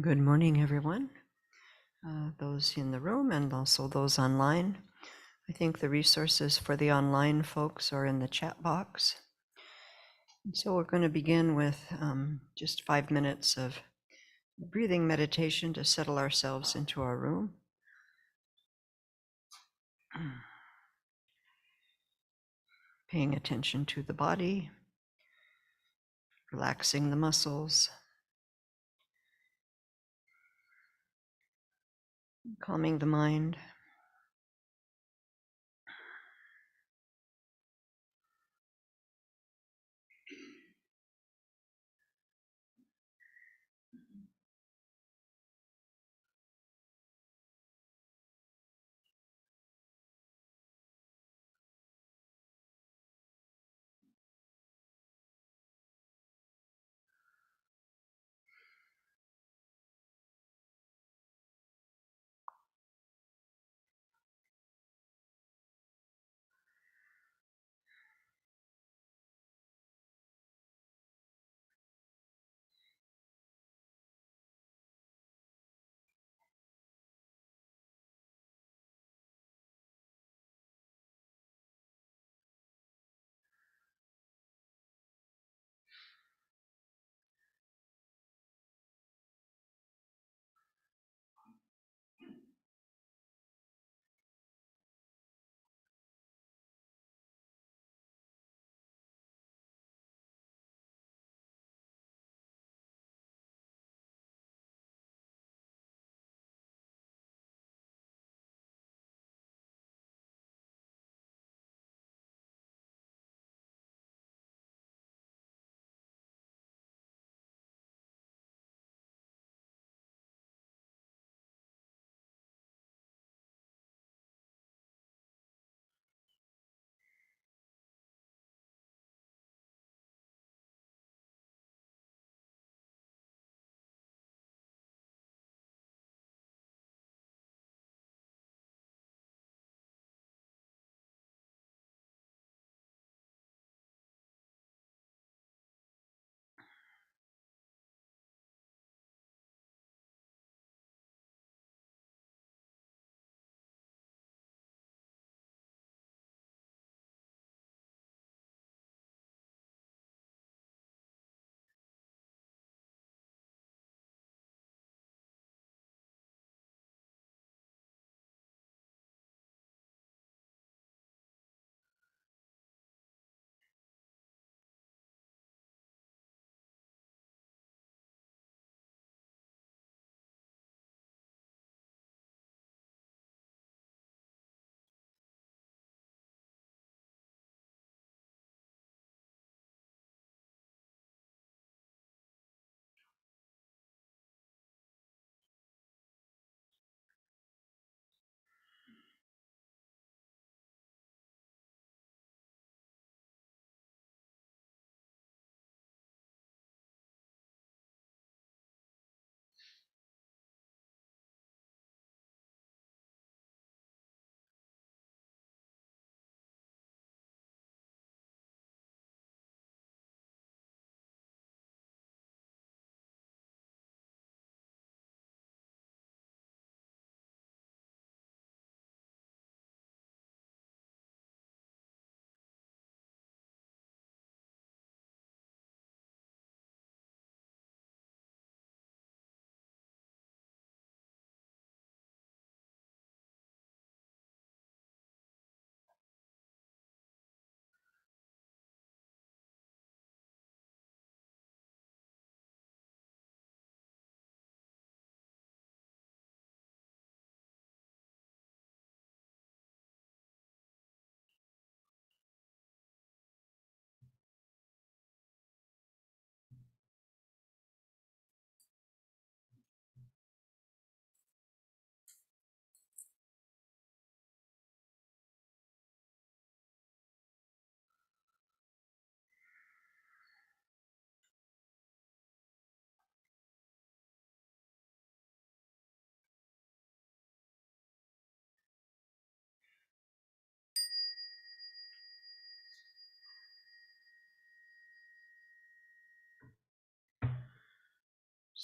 Good morning, everyone, those in the room and also those online. I think the resources for the online folks are in the chat box. So we're going to begin with just 5 minutes of breathing meditation to settle ourselves into our room. Paying attention to the body, relaxing the muscles, calming the mind.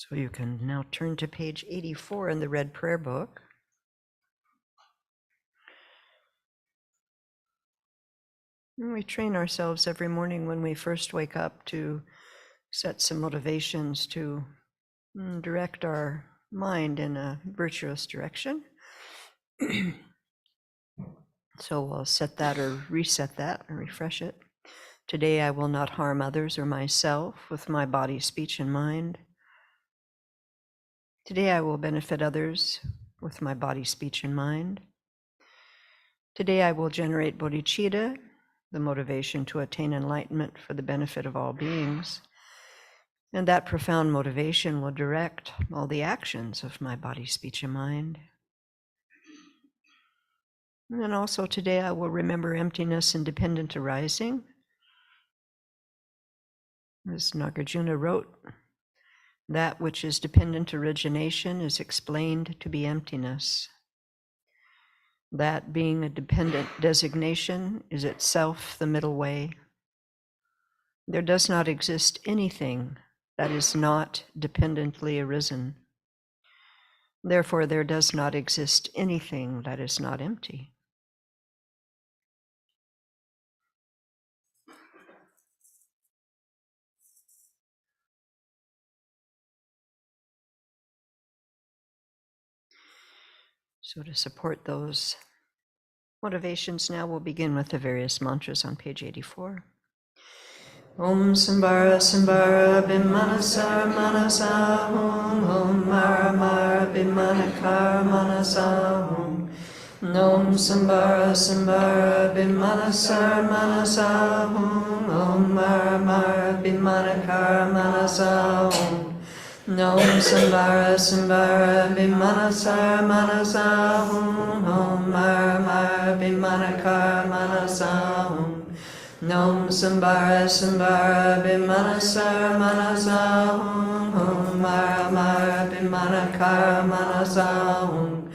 So you can now turn to page 84 in the Red Prayer Book. And we train ourselves every morning when we first wake up to set some motivations to direct our mind in a virtuous direction. So we'll set that or reset that or refresh it. Today I will not harm others or myself with my body, speech, and mind. Today I will benefit others with my body, speech, and mind. Today I will generate bodhicitta, the motivation to attain enlightenment for the benefit of all beings. And that profound motivation will direct all the actions of my body, speech, and mind. And then also today I will remember emptiness and dependent arising. As Nagarjuna wrote, that which is dependent origination is explained to be emptiness. That being a dependent designation is itself the middle way. There does not exist anything that is not dependently arisen. Therefore, there does not exist anything that is not empty. So to support those motivations now, we'll begin with the various mantras on page 84. Om Sambara Sambara Bimanasar Manasa Hum Om Mara Mara Bimanakar Manasa Hum Om Sambara Sambara Bimanasar Manasa Hum Om Mara Mara Bimanakar Manasa Hum Om Sambara Sambara Bimanasar Manasa Hum Om Mara Mara Bimanakar Manasa Hum Om Sambara Sambara Bimanasar Manasa Hum Om Mara Mara Bimanakar Manasa Hum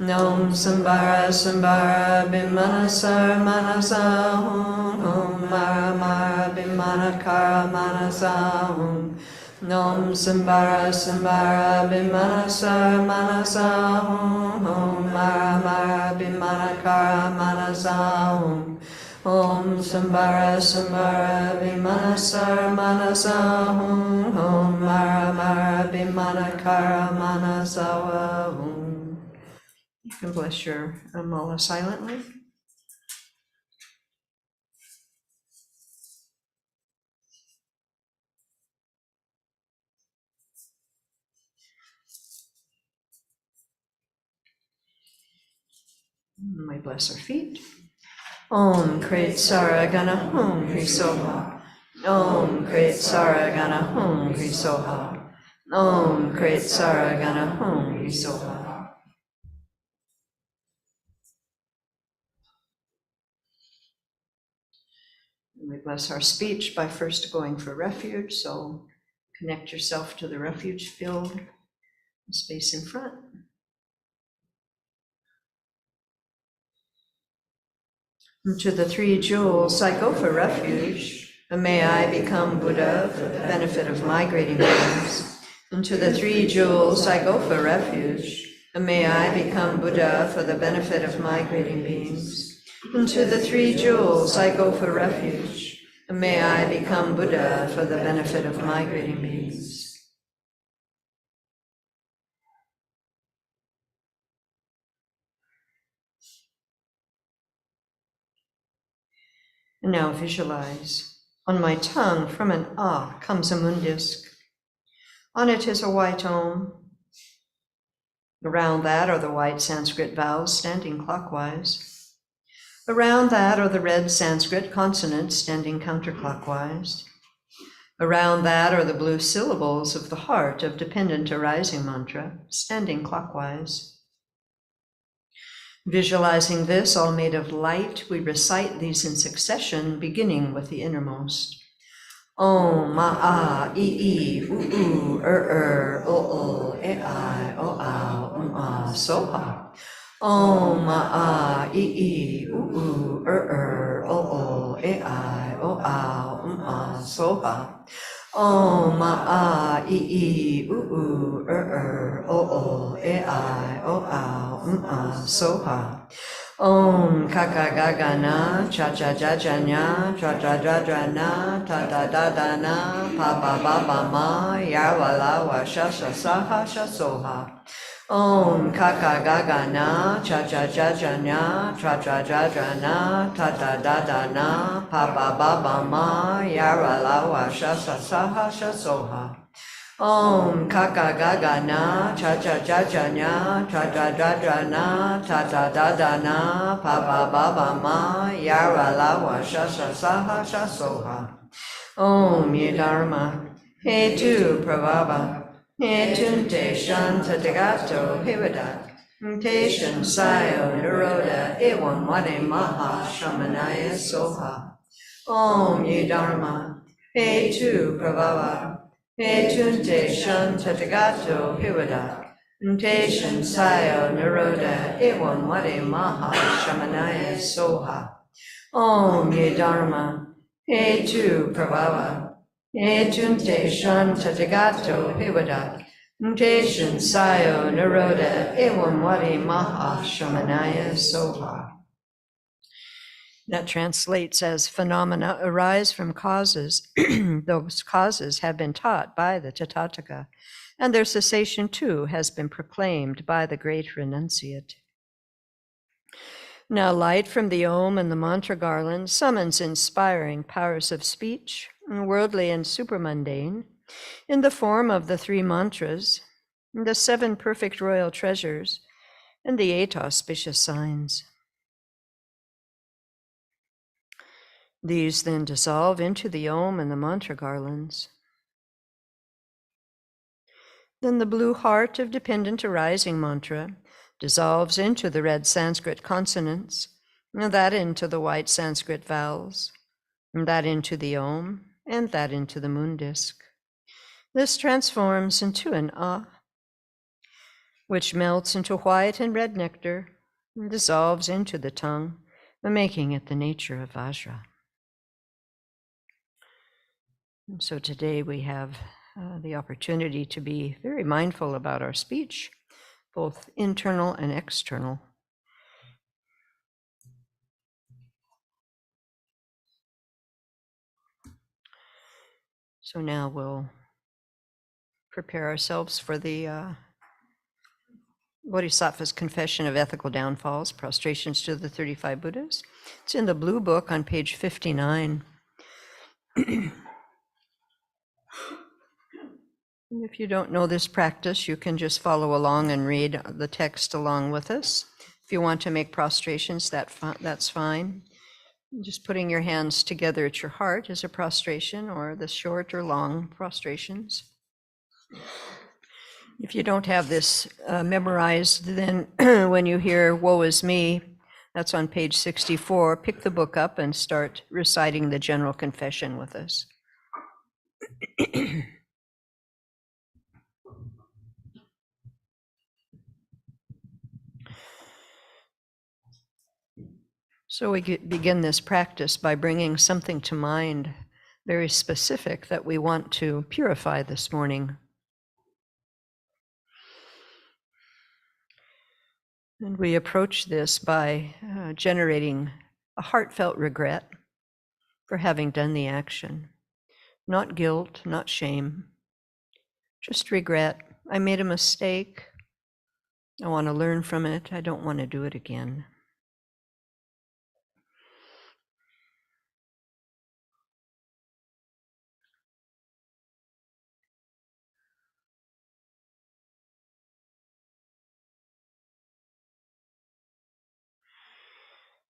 Om Sambara Sambara Bimanasar Manasa Hum Om Mara Mara Bimanakar Manasa Hum Om Sambara Sambara Bimanasar Manasa Hum Om Mara Mara Bimanakar Manasa Hum Om Sambara Sambara Bimanasar Manasa Hum Om Mara Mara Bimanakar Manasa Hum. You can bless your mala silently. We bless our feet. Om Kret Saragana Hum Krisoha. Om Kret Saragana Hum Krisoha. Om Kret Saragana Hum Krisoha. We bless our speech by first going for refuge, so connect yourself to the refuge field, space in front. And to the three jewels, I go for refuge, and may I become Buddha for the benefit of migrating beings. And to the three jewels, I go for refuge, and may I become Buddha for the benefit of migrating beings. And to the three jewels, I go for refuge, and may I become Buddha for the benefit of migrating beings. And now visualize. On my tongue, from an ah, comes a moon disk. On it is a white Om. Around that are the white Sanskrit vowels standing clockwise. Around that are the red Sanskrit consonants standing counterclockwise. Around that are the blue syllables of the heart of dependent arising mantra, standing clockwise. Visualizing this, all made of light, we recite these in succession, beginning with the innermost. Om, ma, I, u, o, I, o, a, soha. Om, ma, I, u, o, I, o, a, soha. Om a I u o e I o a soha. Om kaka gaga na cha cha cha cha nya cha cha cha cha na ta ta da da na pa pa pa pa ma ya wa la wa sha sha sa ha sha soha. Om kaka gaga na cha cha cha cha nya cha cha cha cha na ta ta da da na pa pa pa pa ma ya wa la wa sha sha sa ha sha soha. Om kaka gaga na cha cha cha cha nya cha cha cha cha na ta ta da da na pa pa pa pa ma ya wa la wa sha sha sa ha sha soha. Om ye dharma he tu pravava he tunte shanta tagato hivada te shansayo niroda evam vade maha shamanaya soha. Om ye dharma he tu pravava he tunte shanta tagato hivada te shansayo niroda evam vade maha shamanaya soha. Om ye dharma he tu pravava he tunte shanta tagato hivada te shansayo niroda evam vade maha shamanaya soha. That translates as phenomena arise from causes. Those causes have been taught by the Tathagata, and their cessation too has been proclaimed by the great renunciate. Now light from the Om and the mantra garland summons inspiring powers of speech, worldly and supermundane, in the form of the 3 mantras, the 7 perfect royal treasures, and the 8 auspicious signs. These then dissolve into the Om and the mantra garlands. Then the blue heart of dependent arising mantra dissolves into the red Sanskrit consonants, and that into the white Sanskrit vowels, and that into the Om, and that into the moon disk. This transforms into an Ah, which melts into white and red nectar, and dissolves into the tongue, making it the nature of Vajra. And so today we have the opportunity to be very mindful about our speech, both internal and external. So now we'll prepare ourselves for the Bodhisattva's Confession of Ethical Downfalls, Prostrations to the 35 Buddhas. It's in the blue book on page 59. If you don't know this practice, you can just follow along and read the text along with us. If you want to make prostrations, that's fine. Just putting your hands together at your heart is a prostration, or the short or long prostrations. If you don't have this memorized, then when you hear "Woe is me," that's on page 64, pick the book up and start reciting the general confession with us. So we begin this practice by bringing something to mind very specific that we want to purify this morning. And we approach this by generating a heartfelt regret for having done the action. Not guilt, not shame, just regret. I made a mistake. I want to learn from it. I don't want to do it again.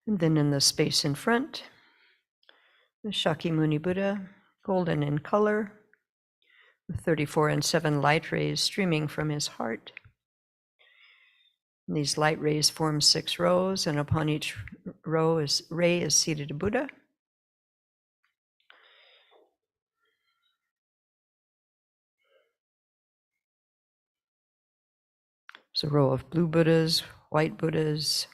And then in the space in front, the Shakyamuni Buddha, golden in color, with 34 and 7 light rays streaming from his heart. And these light rays form 6 rows, and upon each ray is seated a Buddha. It's a row of blue Buddhas, white Buddhas,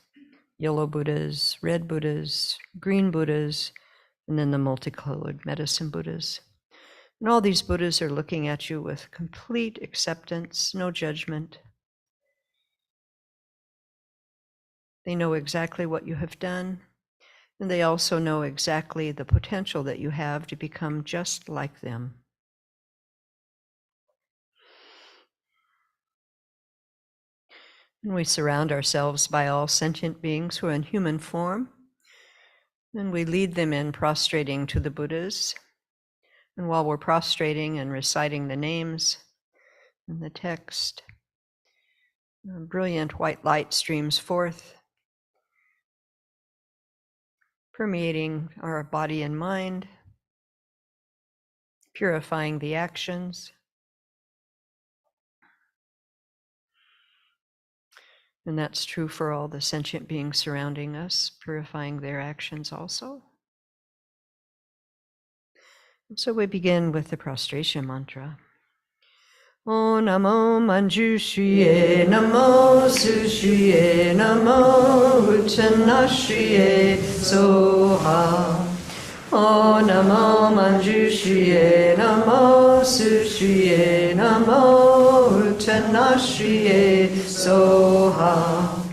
yellow Buddhas, red Buddhas, green Buddhas, and then the multicolored medicine Buddhas. And all these Buddhas are looking at you with complete acceptance, no judgment. They know exactly what you have done, and they also know exactly the potential that you have to become just like them. And we surround ourselves by all sentient beings who are in human form, and we lead them in prostrating to the Buddhas. And while we're prostrating and reciting the names and the text, brilliant white light streams forth, permeating our body and mind, purifying the actions. And that's true for all the sentient beings surrounding us, purifying their actions also. And so we begin with the prostration mantra. O Namo Manjushriye, Namo Sushriye, Namo Uttanashriye Soha. O Namo Manjushriye, Namo Sushriye, Namo Uttanashriye Soha.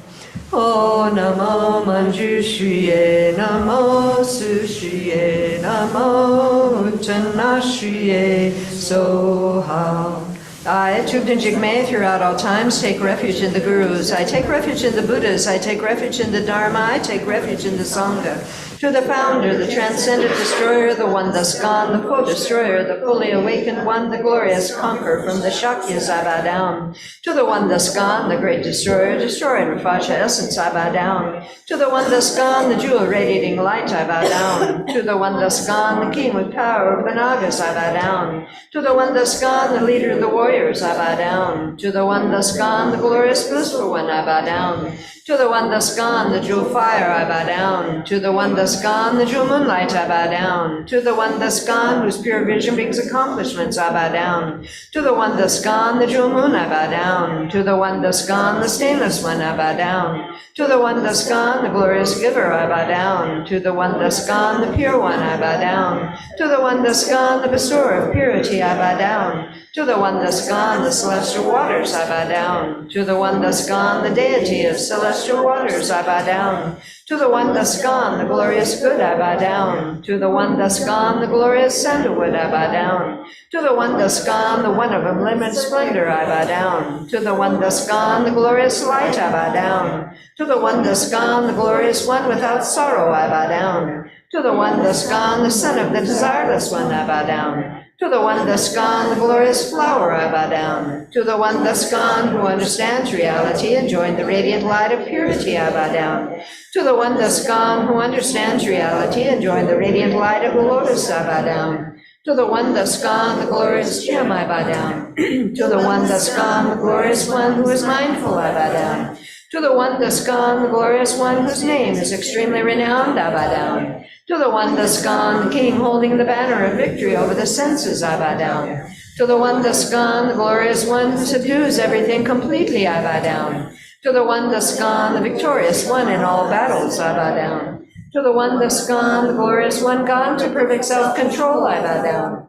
O Namo Manjushriye, Namo Sushriye, Namo Uttanashriye Soha. I, Tugden Jigme, throughout all times, take refuge in the Gurus. I take refuge in the Buddhas. I take refuge in the Dharma. I take refuge in the Sangha. To the founder, the transcendent destroyer, the one thus gone, the co-destroyer, the fully awakened one, the glorious conqueror from the Shakyas, I bow down. To the one thus gone, the great destroyer, destroyer and Raja essence, I bow down. To the one thus gone, the jewel radiating light, I bow down. To the one thus gone, the king with power of the Nagas, I bow down. To the one thus gone, the leader of the warriors, I bow down. To the one thus gone, the glorious blissful one, I bow down. To the one thus gone, the jewel fire, I bow down. To the one thus gone, the jewel moonlight, I bow down. To the one thus gone, whose pure vision brings accomplishments, I bow down. To the one thus gone, the jewel moon, I bow down. To the one thus gone, the stainless one, I bow down. To the one thus gone, the glorious giver, I bow down. To the one thus gone, the pure one, I bow down. To the one thus gone, the bestower of purity, I bow down. To the one thus gone, the celestial waters, I bow down. To the one thus gone, the deity of celestial waters, I bow down. To the one thus gone, the glorious good, I bow down. To the one thus gone, the glorious sandalwood, I bow down. To the one thus gone, the one of unlimited splendor, I bow down. To the one thus gone, the glorious light, I bow down. To the one thus gone, the glorious one without sorrow, I bow down. To the one thus gone, the son of the desireless one, I bow down. To the one thus gone, the glorious flower, I bow down. To the one thus gone, who understands reality and joined the radiant light of purity, I bow down. To the one thus gone, who understands reality and joined the radiant light of the lotus, I bow down. To the one thus gone, the glorious gem, I bow down. To the one thus gone, the glorious one who is mindful, I bow down. To the one thus gone, the glorious one whose name is extremely renowned, I bow down. To the one thus gone, the king holding the banner of victory over the senses, I bow down. To the one thus gone, the glorious one who subdues everything completely, I bow down. To the one thus gone, the victorious one in all battles, I bow down. To the one thus gone, the glorious one gone to perfect self-control, I bow down.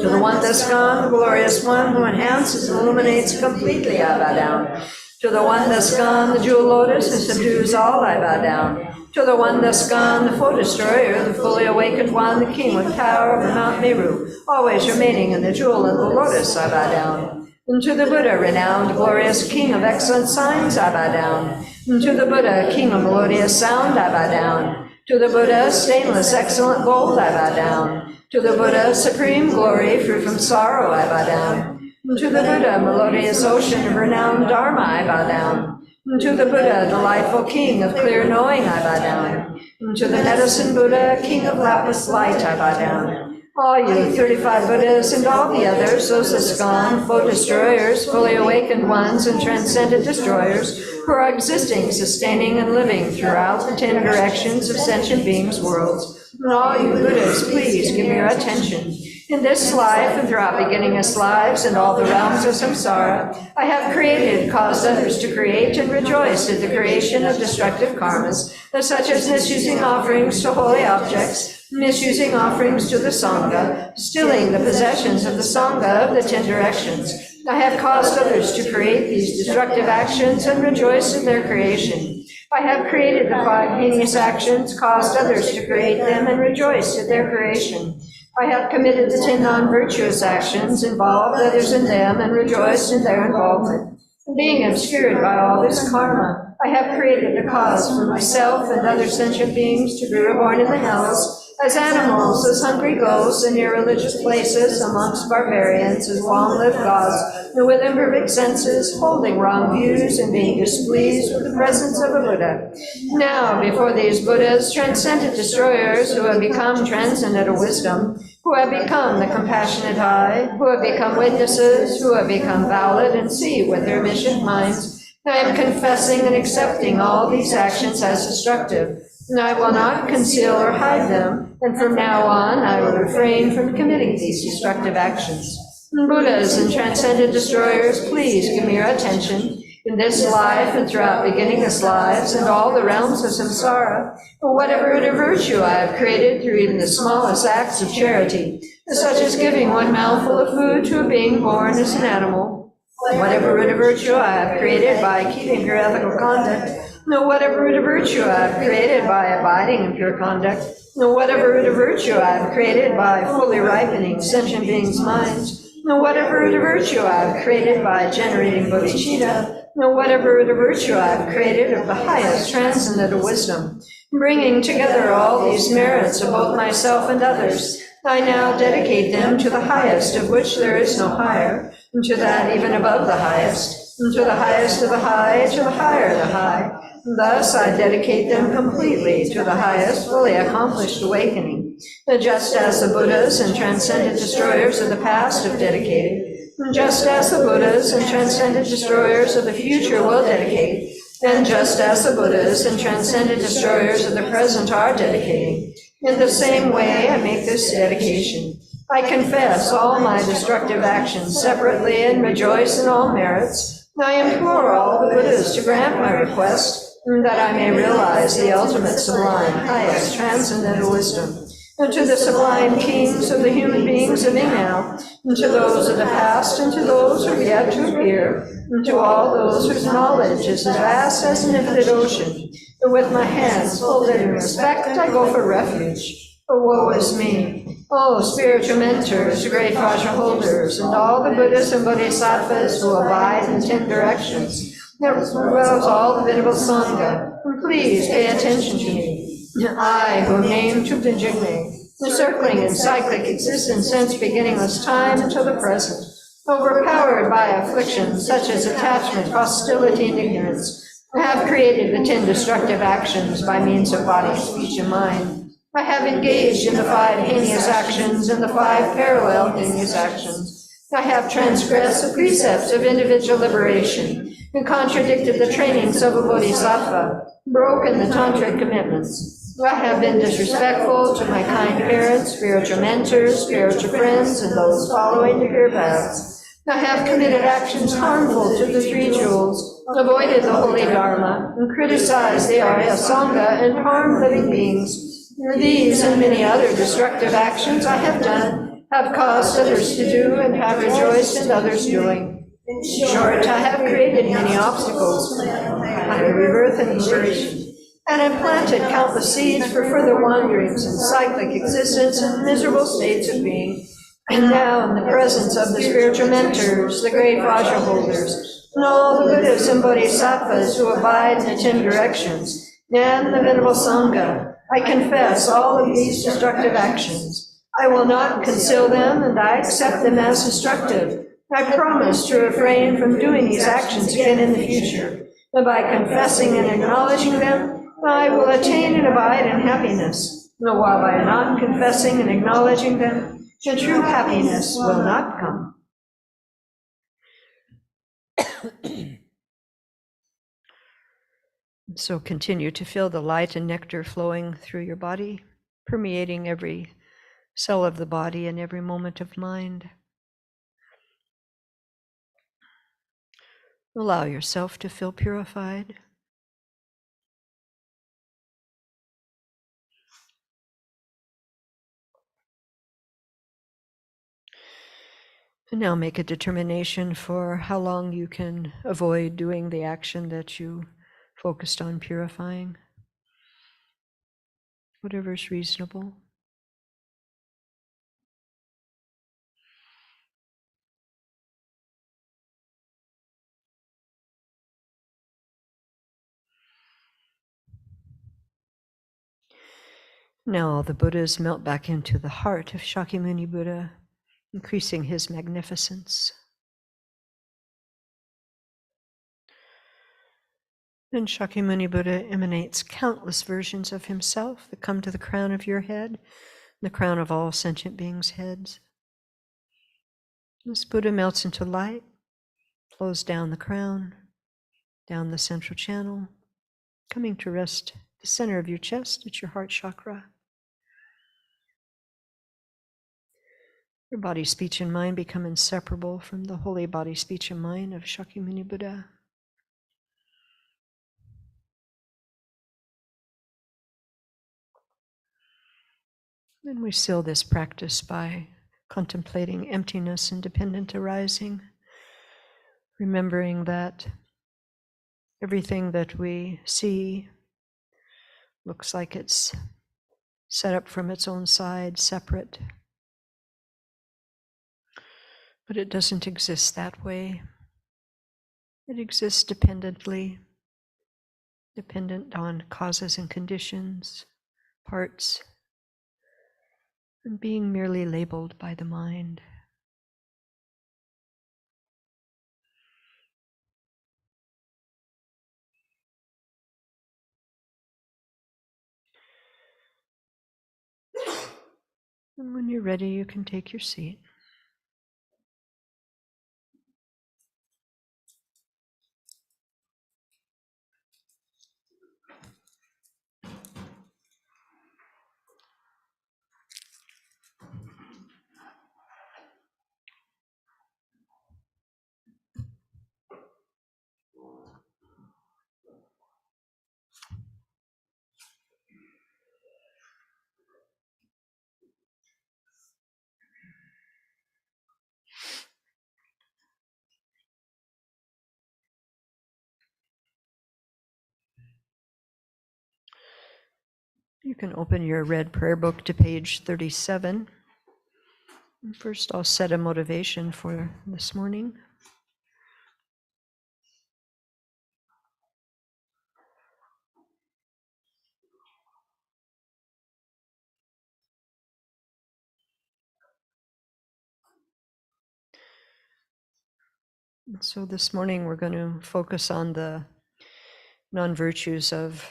To the one thus gone, the glorious one who enhances and illuminates completely, I bow down. To the one thus gone, the jewel lotus who subdues all, I bow down. To the one thus gone, the foe destroyer, the fully awakened one, the king with power of the Mount Meru, always remaining in the jewel and the lotus, I bow down. And to the Buddha, renowned, glorious king of excellent signs, I bow down. And to the Buddha, king of melodious sound, I bow down. To the Buddha, stainless, excellent gold, I bow down. To the Buddha, supreme glory, free from sorrow, I bow down. And to the Buddha, melodious ocean of renowned Dharma, I bow down. And to the Buddha, delightful king of clear knowing, I bow down. And to the medicine Buddha, king of lapis light, I bow down. All you 35 Buddhas and all the others, those thus gone, foe destroyers, fully awakened ones, and transcendent destroyers, who are existing, sustaining, and living throughout the 10 directions of sentient beings' worlds. And all you Buddhas, please give me your attention. In this life and throughout beginningless lives and all the realms of samsara, I have created, caused others to create, and rejoiced in the creation of destructive karmas, such as misusing offerings to holy objects, misusing offerings to the Sangha, stealing the possessions of the Sangha of the 10 directions. I have caused others to create these destructive actions and rejoice in their creation. I have created the 5 heinous actions, caused others to create them, and rejoiced at their creation. I have committed the 10 non-virtuous actions, involved others in them, and rejoiced in their involvement. Being obscured by all this karma, I have created the cause for myself and other sentient beings to be reborn in the hells, as animals, as hungry ghosts, in irreligious places, amongst barbarians, as long-lived gods, and with imperfect senses, holding wrong views and being displeased with the presence of a Buddha. Now, before these Buddhas, transcendent destroyers who have become transcendental wisdom, who have become the compassionate eye, who have become witnesses, who have become valid and see with their omniscient minds, I am confessing and accepting all these actions as destructive. And I will not conceal or hide them, and from now on I will refrain from committing these destructive actions. Buddhas and transcendent destroyers, please give me your attention in this life and throughout beginningless lives and all the realms of samsara, for whatever inner virtue I have created through even the smallest acts of charity, such as giving 1 mouthful of food to a being born as an animal, whatever root of virtue I have created by keeping pure ethical conduct, no whatever root of virtue I have created by abiding in pure conduct, no whatever root of virtue I have created by fully ripening sentient beings' minds, no whatever root of virtue I have created by generating bodhicitta, no whatever root of virtue I have created of the highest transcendental wisdom, bringing together all these merits of both myself and others, I now dedicate them to the highest, of which there is no higher, and to that even above the highest, and to the highest of the high, to the higher the high. Thus I dedicate them completely to the highest, fully accomplished awakening, just as the Buddhas and transcendent destroyers of the past have dedicated, just as the Buddhas and transcendent destroyers of the future will dedicate, and just as the Buddhas and transcendent destroyers of the present are dedicating. In the same way, I make this dedication. I confess all my destructive actions separately and rejoice in all merits. I implore all the Buddhas to grant my request, that I may realize the ultimate sublime, highest transcendental wisdom. And to the sublime kings of the human beings living now, and to those of the past, and to those who are yet to appear, and to all those whose knowledge is as vast as an infinite ocean, and with my hands folded in respect, I go for refuge. For woe is me. Oh, spiritual mentors, great Vajra holders, and all the Buddhas and Bodhisattvas who abide in 10 directions, as well as all the venerable Sangha, and please pay attention to me. I, who am named to the Jigme, circling in cyclic existence since beginningless time until the present, overpowered by afflictions such as attachment, hostility, and ignorance, I have created the 10 destructive actions by means of body, speech, and mind. I have engaged in the 5 heinous actions and the 5 parallel heinous actions. I have transgressed the precepts of individual liberation and contradicted the trainings of a bodhisattva, broken the tantric commitments. I have been disrespectful to my kind parents, spiritual mentors, spiritual friends, and those following the pure paths. I have committed actions harmful to the 3 jewels, avoided the holy dharma, and criticized the Arya Sangha and harmed living beings. These and many other destructive actions I have done, have caused others to do, and have rejoiced in others' doing. In short, I have created many obstacles for my rebirth and liberation, and have planted countless seeds for further wanderings in cyclic existence and miserable states of being. And now, in the presence of the spiritual mentors, the great Vajra holders, and all the Buddhas and Bodhisattvas who abide in the 10 directions, and the venerable Sangha, I confess all of these destructive actions. I will not conceal them, and I accept them as destructive. I promise to refrain from doing these actions again in the future, and by confessing and acknowledging them, I will attain and abide in happiness. And while by not confessing and acknowledging them, the true happiness will not come. So continue to feel the light and nectar flowing through your body, permeating every cell of the body and every moment of mind. Allow yourself to feel purified. And now make a determination for how long you can avoid doing the action that you focused on purifying. Whatever is reasonable. Now all the Buddhas melt back into the heart of Shakyamuni Buddha, increasing his magnificence. And Shakyamuni Buddha emanates countless versions of himself that come to the crown of your head, the crown of all sentient beings' heads. This Buddha melts into light, flows down the crown, down the central channel, coming to rest the center of your chest at your heart chakra. Your body, speech, and mind become inseparable from the holy body, speech, and mind of Shakyamuni Buddha. And we seal this practice by contemplating emptiness and dependent arising, remembering that everything that we see looks like it's set up from its own side, separate, but it doesn't exist that way. It exists dependently, dependent on causes and conditions, parts, and being merely labeled by the mind. And when you're ready, you can take your seat. You can open your red prayer book to page 37. And first, I'll set a motivation for this morning. So this morning we're going to focus on the non-virtues of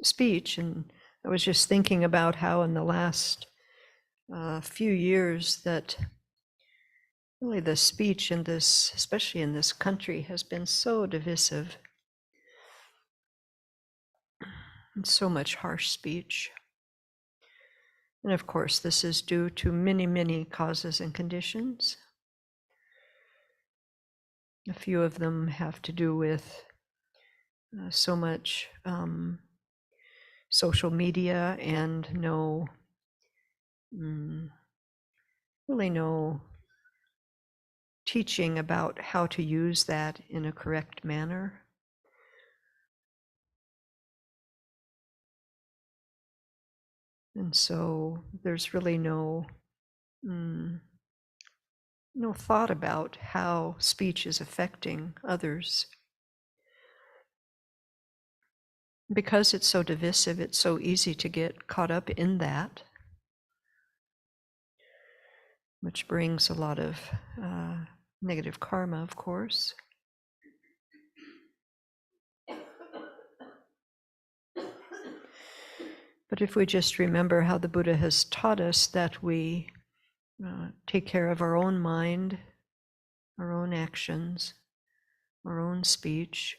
speech. And I was just thinking about how in the last few years that really the speech in this, especially in this country, has been so divisive. And so much harsh speech. And of course, this is due to many, many causes and conditions. A few of them have to do with so much social media and really no teaching about how to use that in a correct manner. And so there's really no thought about how speech is affecting others. Because it's so divisive, it's so easy to get caught up in that, which brings a lot of negative karma, of course. But if we just remember how the Buddha has taught us that we take care of our own mind, our own actions, our own speech.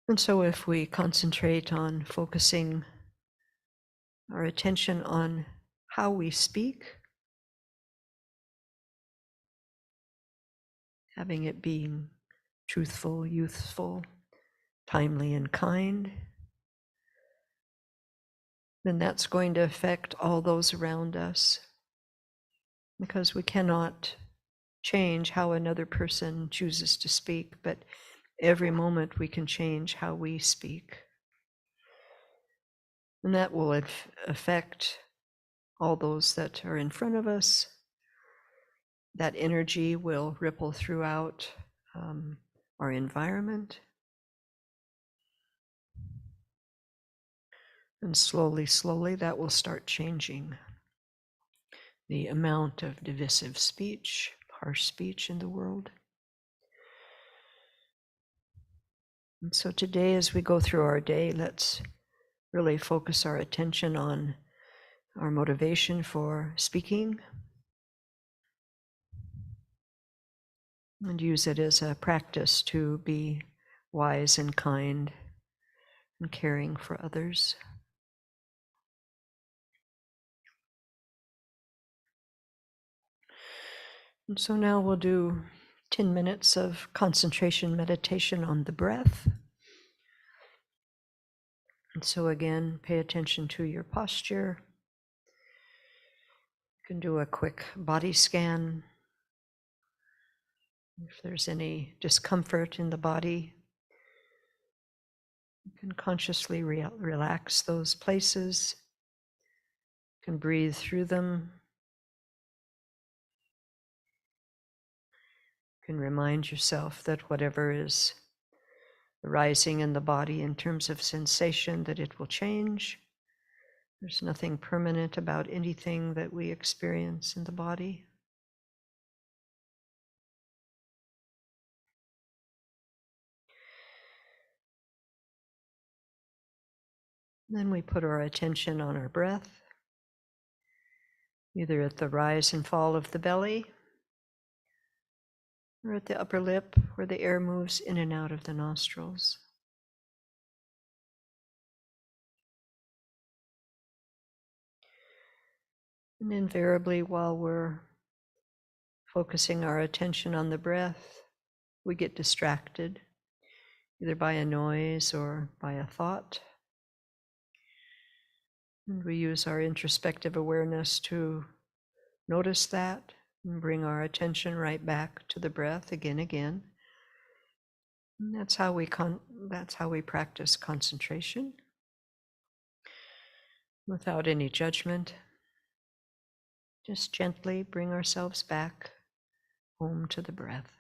And so if we concentrate on focusing our attention on how we speak, having it being truthful, youthful, timely, and kind, then that's going to affect all those around us. because we cannot change how another person chooses to speak, but every moment we can change how we speak. And that will affect all those that are in front of us. That energy will ripple throughout our environment. And slowly, slowly, that will start changing the amount of divisive speech, harsh speech in the world. And so today, as we go through our day, let's really focus our attention on our motivation for speaking and use it as a practice to be wise and kind and caring for others. And so now we'll do 10 minutes of concentration meditation on the breath. And so again, pay attention to your posture. You can do a quick body scan. If there's any discomfort in the body, you can consciously relax those places. You can breathe through them. You can remind yourself that whatever is arising in the body in terms of sensation, that it will change. There's nothing permanent about anything that we experience in the body. Then we put our attention on our breath, either at the rise and fall of the belly, or at the upper lip, where the air moves in and out of the nostrils. And invariably, while we're focusing our attention on the breath, we get distracted, either by a noise or by a thought. And we use our introspective awareness to notice that and bring our attention right back to the breath again. And that's how we practice concentration, without any judgment. Just gently bring ourselves back home to the breath.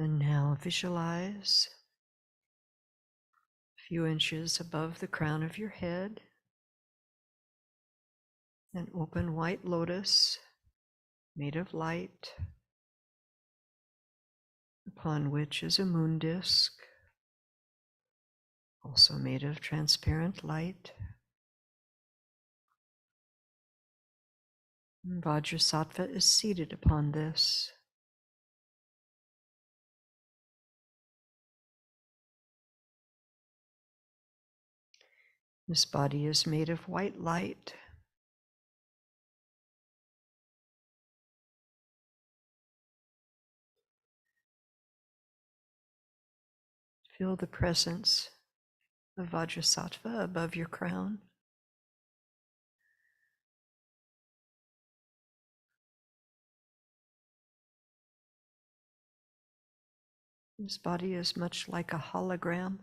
And now visualize a few inches above the crown of your head an open white lotus made of light, upon which is a moon disk, also made of transparent light. And Vajrasattva is seated upon this. This body is made of white light. Feel the presence of Vajrasattva above your crown. This body is much like a hologram.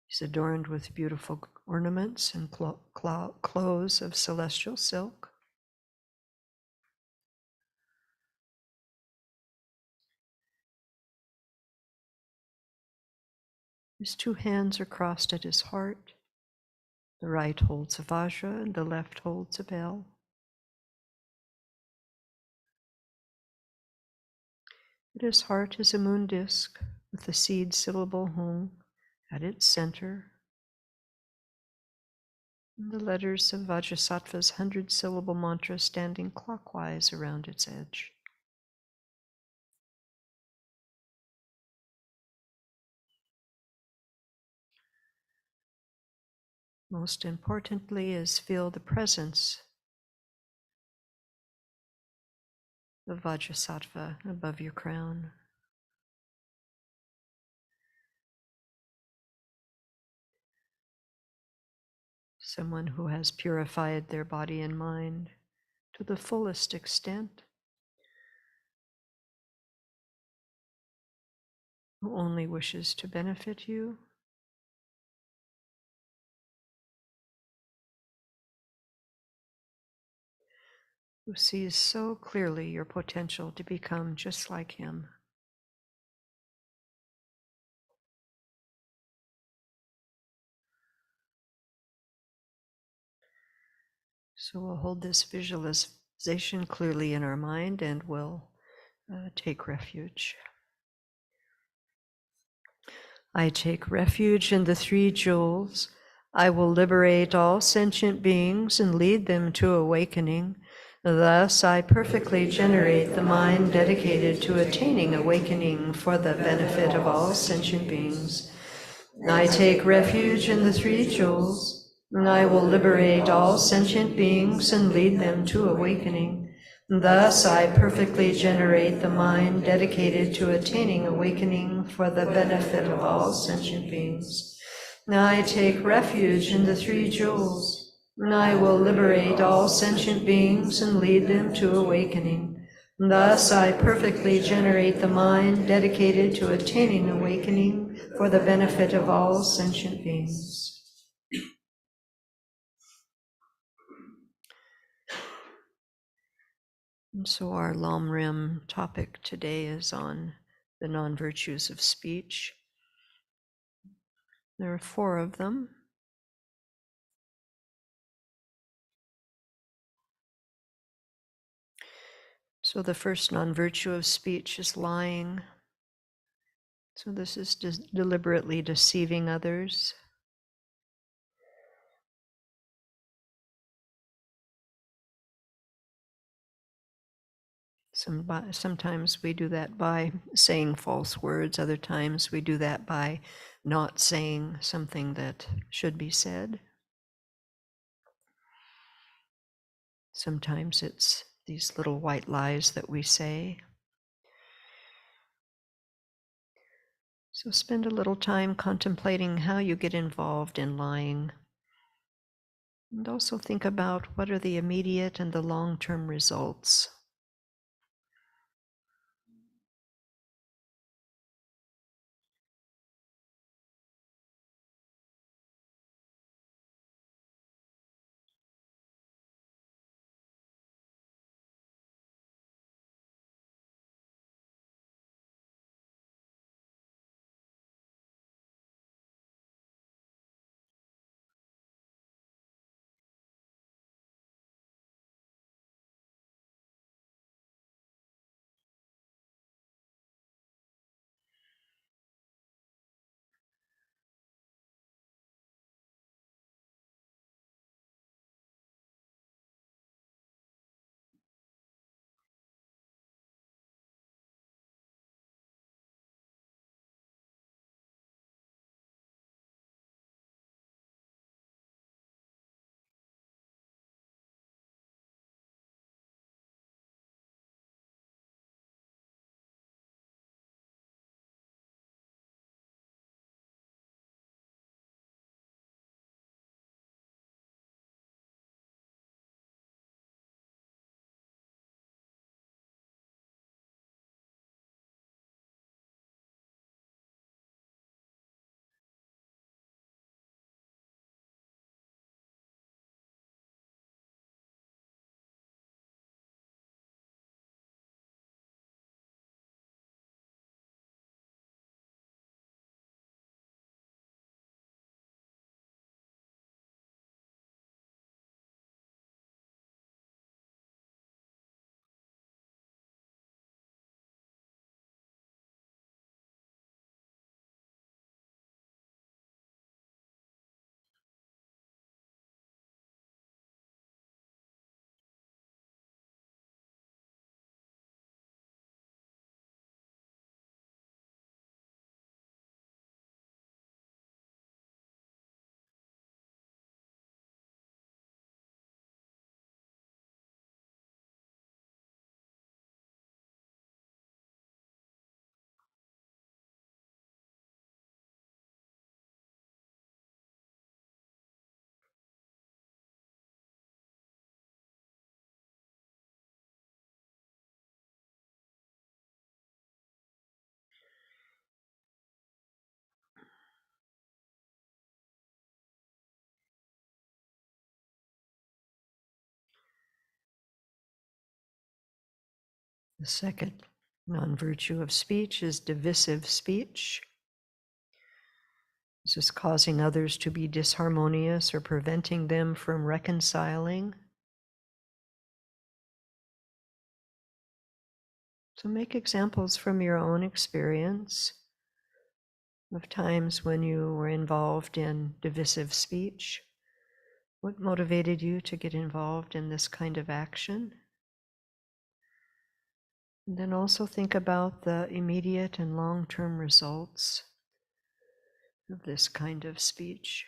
He's adorned with beautiful ornaments and clothes of celestial silk. His two hands are crossed at his heart. The right holds a Vajra and the left holds a bell. At his heart is a moon disk with the seed syllable hung at its center. And the letters of Vajrasattva's 100-syllable mantra standing clockwise around its edge. Most importantly is feel the presence of Vajrasattva above your crown. Someone who has purified their body and mind to the fullest extent, who only wishes to benefit you, who sees so clearly your potential to become just like him. So we'll hold this visualization clearly in our mind and we'll take refuge. I take refuge in the three jewels. I will liberate all sentient beings and lead them to awakening. Thus, I perfectly generate the mind dedicated to attaining awakening for the benefit of all sentient beings. I take refuge in the three jewels, and I will liberate all sentient beings and lead them to awakening. Thus, I perfectly generate the mind dedicated to attaining awakening for the benefit of all sentient beings. Now I take refuge in the three jewels, and I will liberate all sentient beings and lead them to awakening. Thus I perfectly generate the mind dedicated to attaining awakening for the benefit of all sentient beings. And so our Lam Rim topic today is on the non-virtues of speech. There are 4 of them. So the first non-virtue of speech is lying. So this is deliberately deceiving others. Sometimes we do that by saying false words. Other times we do that by not saying something that should be said. Sometimes it's these little white lies that we say. So spend a little time contemplating how you get involved in lying. And also think about what are the immediate and the long-term results. The second non-virtue of speech is divisive speech. This is causing others to be disharmonious or preventing them from reconciling. So make examples from your own experience of times when you were involved in divisive speech. What motivated you to get involved in this kind of action? And then also think about the immediate and long-term results of this kind of speech.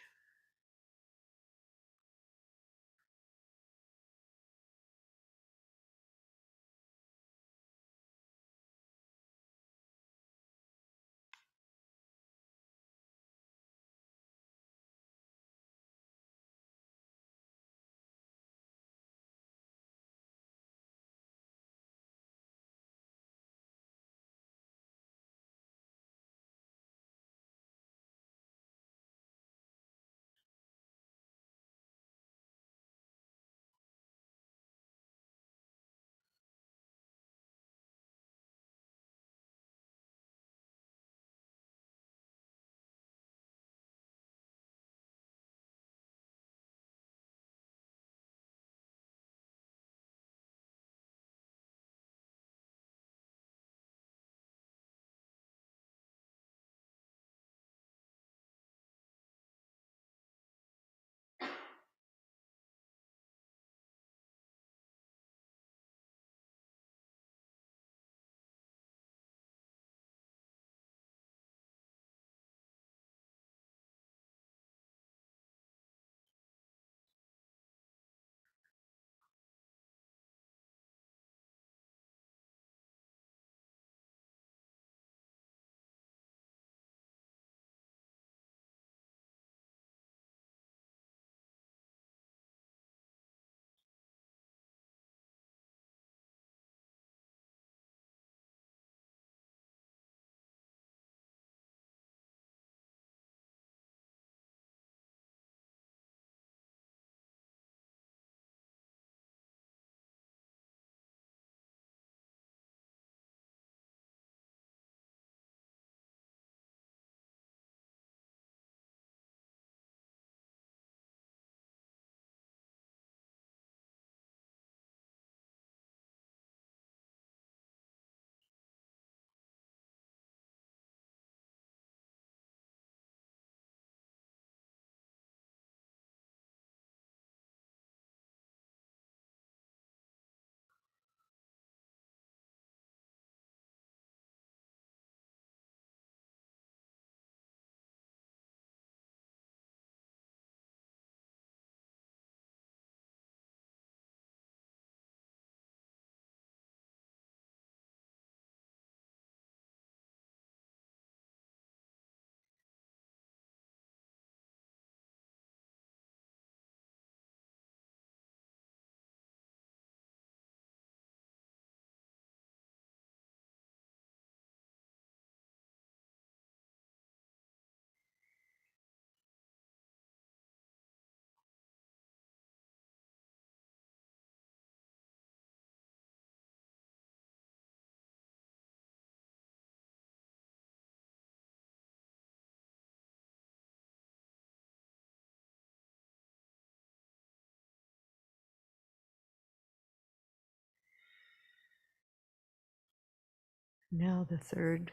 Now the third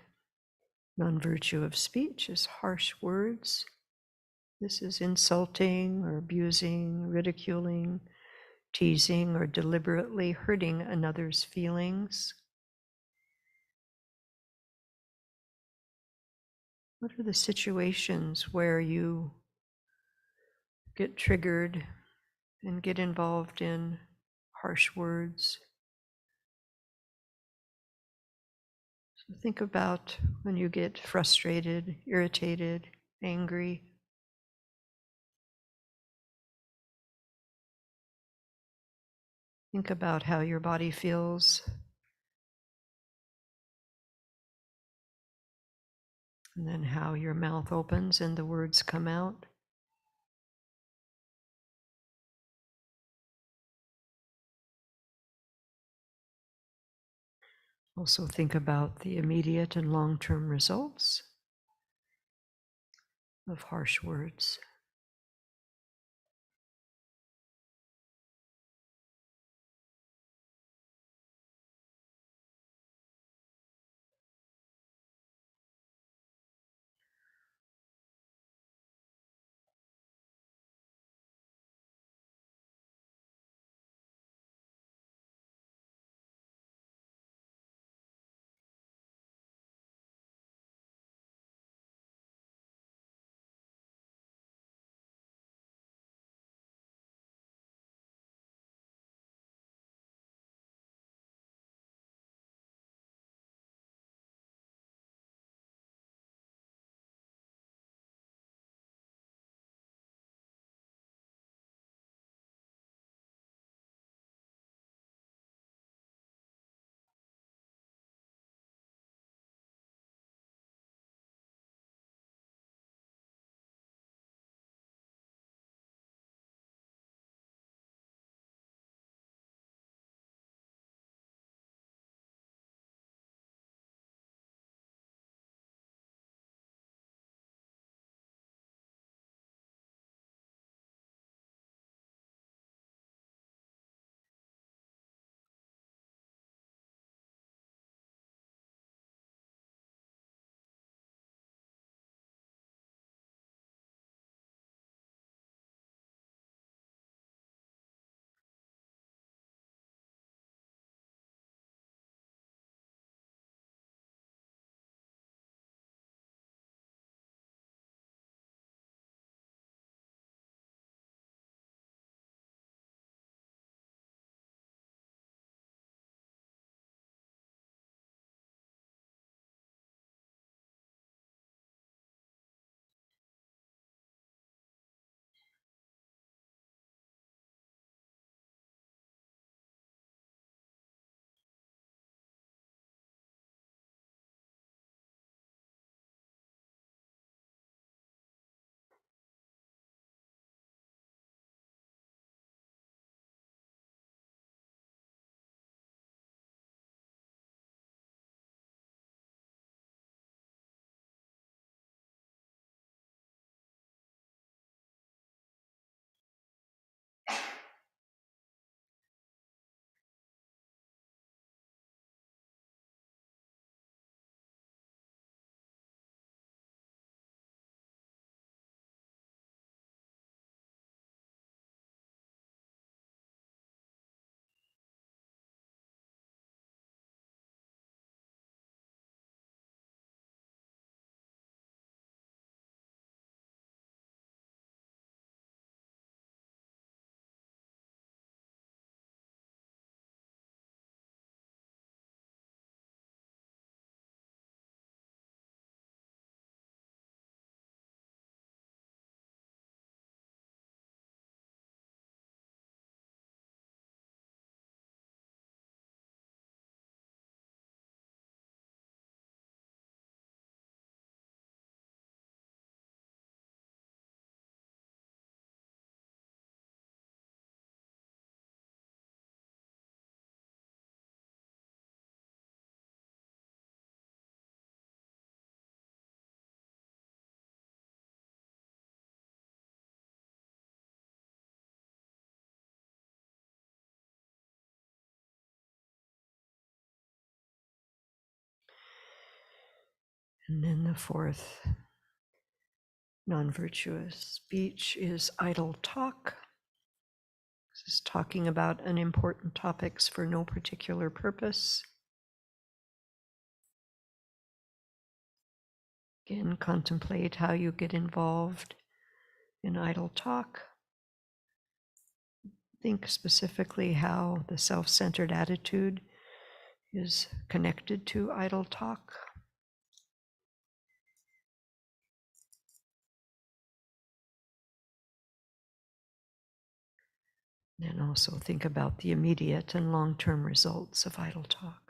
non-virtue of speech is harsh words. This is insulting or abusing, ridiculing, teasing, or deliberately hurting another's feelings. What are the situations where you get triggered and get involved in harsh words? So think about when you get frustrated, irritated, angry. Think about how your body feels, and then how your mouth opens and the words come out. Also think about the immediate and long-term results of harsh words. And then the fourth non-virtuous speech is idle talk. This is talking about unimportant topics for no particular purpose. Again, contemplate how you get involved in idle talk. Think specifically how the self-centered attitude is connected to idle talk. And also think about the immediate and long-term results of idle talk.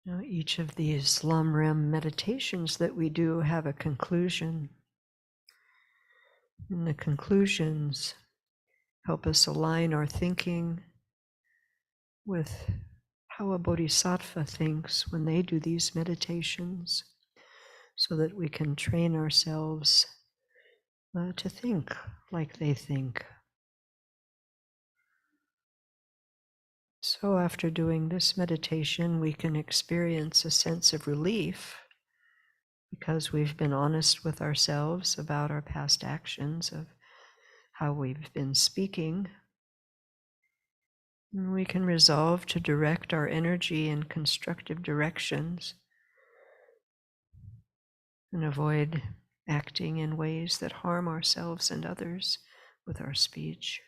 Now, each of these Lam Rem meditations that we do have a conclusion. And the conclusions help us align our thinking with how a bodhisattva thinks when they do these meditations, so that we can train ourselves to think like they think. So after doing this meditation, we can experience a sense of relief because we've been honest with ourselves about our past actions, of how we've been speaking. And we can resolve to direct our energy in constructive directions and avoid acting in ways that harm ourselves and others with our speech.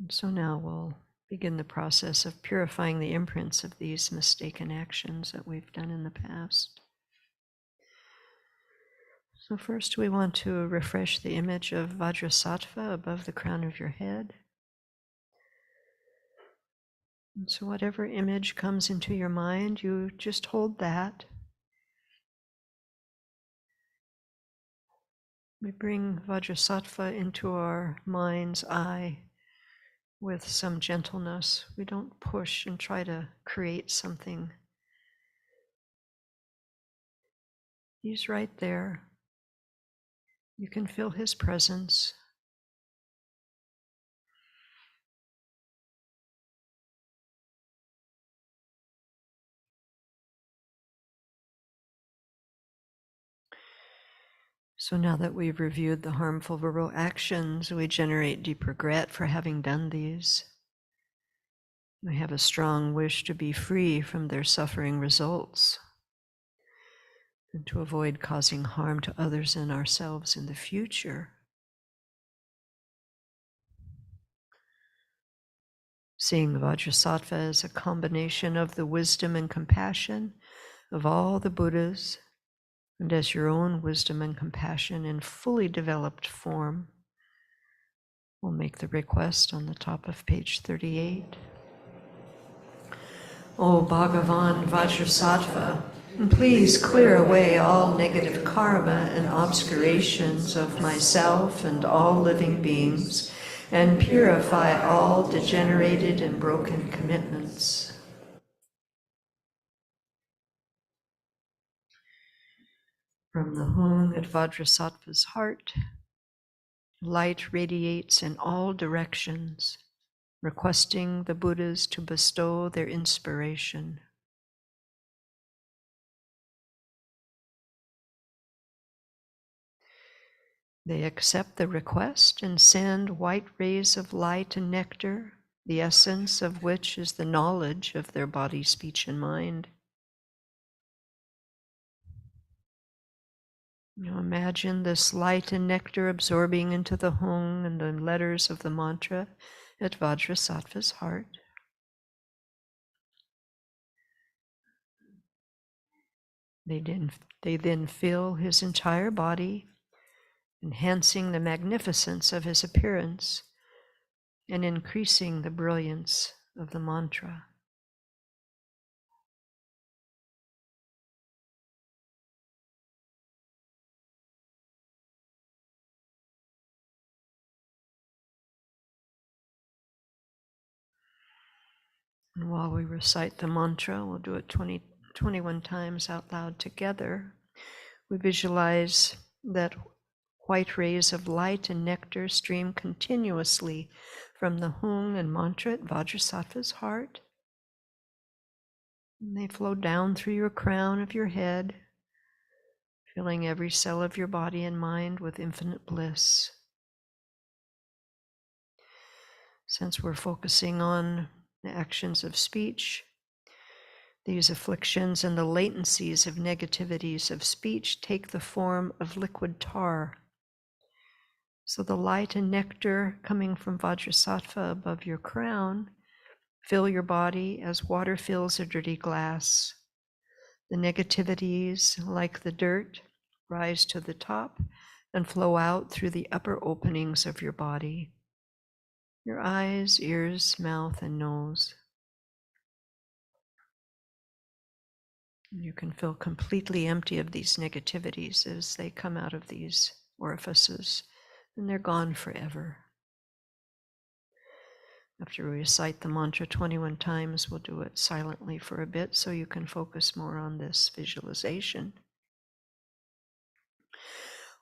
And so now we'll begin the process of purifying the imprints of these mistaken actions that we've done in the past. So first we want to refresh the image of Vajrasattva above the crown of your head. And so whatever image comes into your mind, you just hold that. We bring Vajrasattva into our mind's eye with some gentleness. We don't push and try to create something. He's right there. You can feel his presence. So now that we've reviewed the harmful verbal actions, we generate deep regret for having done these. We have a strong wish to be free from their suffering results and to avoid causing harm to others and ourselves in the future. Seeing Vajrasattva as a combination of the wisdom and compassion of all the Buddhas, and as your own wisdom and compassion in fully developed form, we'll make the request on the top of page 38. O Bhagavan Vajrasattva, please clear away all negative karma and obscurations of myself and all living beings, and purify all degenerated and broken commitments. From the hung at Vajrasattva's heart, light radiates in all directions, requesting the Buddhas to bestow their inspiration. They accept the request and send white rays of light and nectar, the essence of which is the knowledge of their body, speech, and mind. Now imagine this light and nectar absorbing into the hung and the letters of the mantra at Vajrasattva's heart. They then fill his entire body, enhancing the magnificence of his appearance and increasing the brilliance of the mantra. And while we recite the mantra, we'll do it 21 times out loud together. We visualize that white rays of light and nectar stream continuously from the hung and mantra at Vajrasattva's heart. And they flow down through your crown of your head, filling every cell of your body and mind with infinite bliss. Since we're focusing on the actions of speech, these afflictions and the latencies of negativities of speech take the form of liquid tar. So the light and nectar coming from Vajrasattva above your crown fill your body as water fills a dirty glass. The negativities, like the dirt, rise to the top and flow out through the upper openings of your body, your eyes, ears, mouth, and nose. You can feel completely empty of these negativities as they come out of these orifices, and they're gone forever. After we recite the mantra 21 times, we'll do it silently for a bit so you can focus more on this visualization.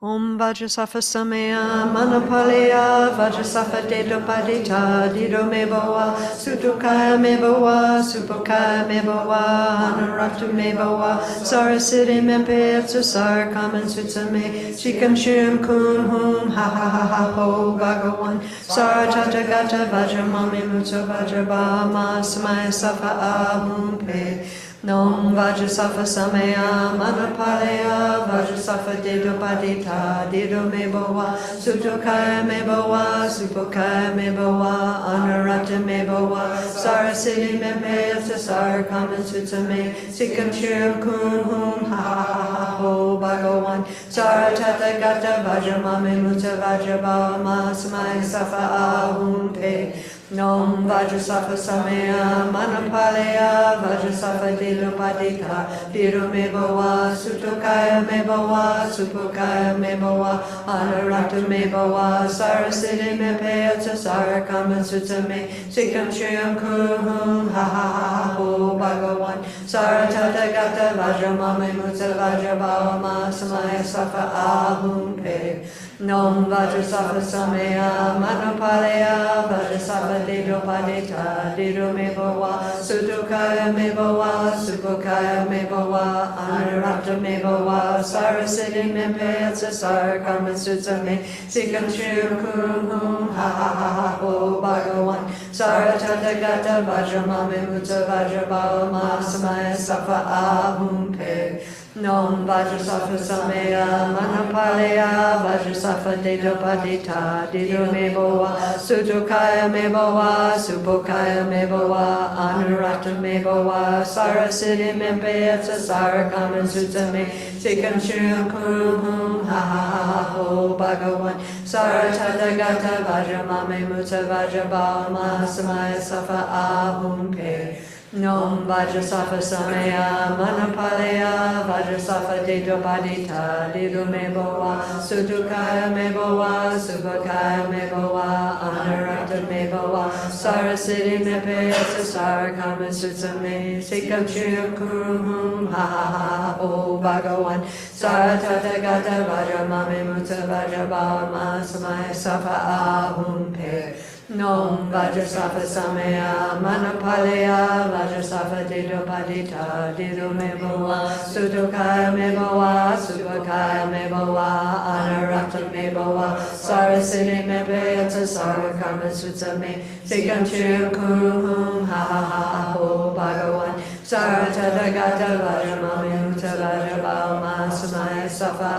Om Vajrasattva Samaya Manapalaya Vajrasattva Dedopadita Dido Mebawa Sutukaya Mebawa Supokaya Mebawa Anaratu Mebawa Sarasiddhi Mempe Sar Kaman Sutsame Shikam Shim Kun Hum Ha Ha Ha Ha Ho Bhagawan Saratata Gata Vajramami Mutsa Vajrabhama Samaya Safa Ahum Pe Nom Vajrasattva Samaya Manapalaya Vajrasattva Dedopadita Dido Mebawa Sutokaya Mebawa Supokaya Mebawa Anarata Mebawa Sarasiddhi Mempe Sar Kaman Sutsame Sikam Shiram Kun Hum Ha Ha Ha Ha Ho Bhagawan Saratata Gata Vajramami Mutsa Vajrabhama Samaya Safa Ahum Pe Nom Vajrasattva Samaya Manapalaya Vajrasattva Dedopadita Dido Mebawa Sutokaya Mebawa Supokaya Mebawa Anarata Mebawa Sarasiddhi Mempe Sar Kaman Sutsame Sikam Shriam Kuhum Ha Ha Ha Ho Bhagawan Saratata Gata Vajramami Mutsa Vajrabhama Samaya Safa Ahum Pe Nom Vajrasattva Samaya Manapalaya Vajrasattva Dedopadita Dido Mebawa Sutokaya Mebawa Supokaya Mebawa Anarata Mebawa Sarasiddhi Mempe Sar Kaman Sutsame Sikam Shriam Kuhum Ha Ha Ha Ha Ho Bhagawan Saratata Gata Vajramami Mutsa Vajrabhama Samaya Safa Ahum Pe Nom Vajrasattva Samaya Manapalaya Vajrasattva Dedopadita Dido Mebawa Sutokaya Mebawa Supokaya Mebawa Anarata Mebawa Sarasiddhi Mempe Sar Kaman Sutsame Sikam Shriam Kuhum Ha Ha Ha Ho Bhagawan Saratata Gata Vajramami Mutsa Vajrabhama Samaya Safa Ahum Pe Nom Vajrasattva Samaya Manapalaya Vajrasattva Dedopadita Dido Mebawa Sutokaya Mebawa Supokaya Mebawa Anarata Mebawa Sarasiddhi Mempe Sar Kaman Sutsame Sikam Shriam Kuhum Ha Ha Ha Ho Bhagawan Saratata Gata Vajramami Mutsa Vajrabhama Samaya Safa Ahum Pe Nom Vajrasattva Samaya Manapalaya Vajrasattva Dedopadita Dido Mebawa Sutokaya Mebawa Supokaya Mebawa Anarata Mebawa Sarasiddhi Mempe Sar Kaman Sutsame Sikam Shriam Kuhum Ha Ha Ha Ho Bhagawan Saratata Gata Vajramami Mutsa Vajrabhama Samaya Safa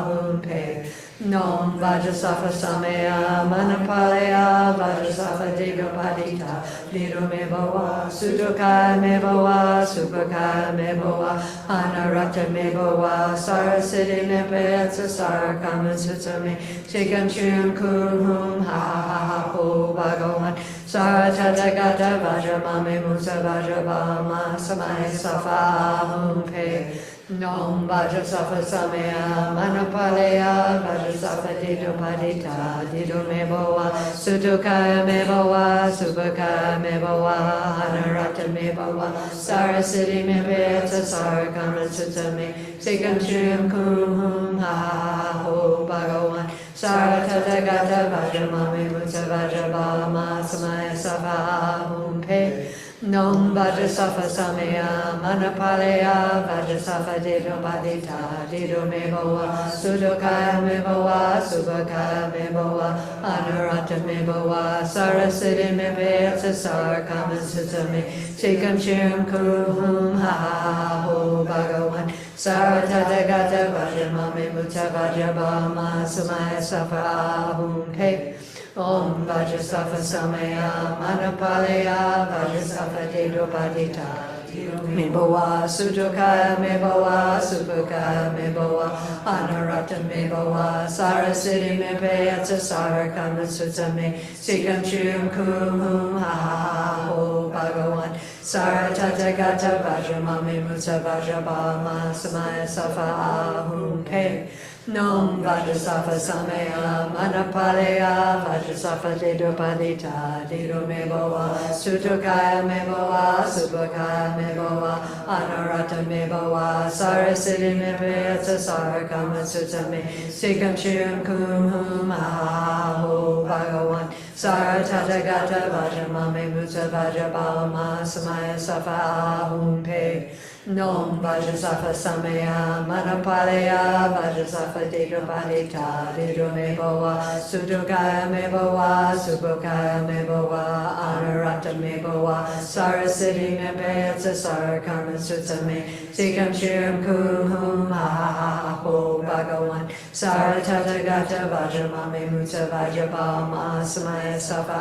Ahum Pe Nom Vajrasattva Samaya Manapalaya Vajrasattva Dedopadita Dido Mebawa Sutokaya Mebawa Supokaya Mebawa Anarata Mebawa Sarasiddhi Mempe Sar Kaman Sutsame Sikam Shriam Kuhum Ha Ha Ha Ho Bhagawan Saratata Gata Vajramami Mutsa Vajrabhama Samaya Safa Ahum Pe Nom Vajrasattva Samaya Manapalaya Vajrasattva Dedopadita Dido Mebawa Sutokaya Mebawa Supokaya Mebawa Anarata Mebawa Sarasiddhi Mempe Sar Kaman Sutsame Sikam Shriam Kuhum Ha Ha Ha Ho Bhagawan Saratata Gata Vajramami Mutsa Vajrabhama Samaya Safa Ahum Pe Nom Vajrasattva Samaya Manapalaya Vajrasattva Dedopadita Dido Mebawa Sutokaya Mebawa Supokaya Mebawa Anarata Mebawa Sarasiddhi Mempe Sar Kaman Sutsame Sikam Shriam Kuhum Ha Ha Ha Ho Bhagawan Saratata Gata Vajramami Mutsa Vajrabhama Samaya Safa Ahum Pe Om Vajrasattva Samaya Manapalaya Vajrasattva Dedopadita Mebawa Sujokaya Mebawa Subukaya Mebawa Anarata Mebawa Sarasiti Mepe Yatsasara Kama Sutame Sikam Chum Kum Hum Ha Ha Ho Bhagawan Saratata Gata Vajramami Musa Vajrabama Samaya Safa Ahum Pe Nom Vajrasattva Samaya Manapalaya Vajrasattva Dedopadita Dedo Mebawa Sutokaya Mebawa Subakaya Mebawa Anarata Mebawa Sarasiti Mepayatsa Sarakama Sutame Sikam Chiram Kum Hum Aho Bhagawan Saratata Gata Vajramame Musa Vajrabama Samaya Safa Ahum Pe Nom Vajrasattva Samaya Manapalaya Vajrasattva Dedopadita Dedo Mebawa Sudokaya Mebawa Subokaya Mebawa Anarata Mebawa Sarasiti Mepayatsa Sarakama Sutame Sikam Chiram Kum Hum Aho Bhagawan Saratata Gata Vajramame Musa Vajrabama Samaya Safa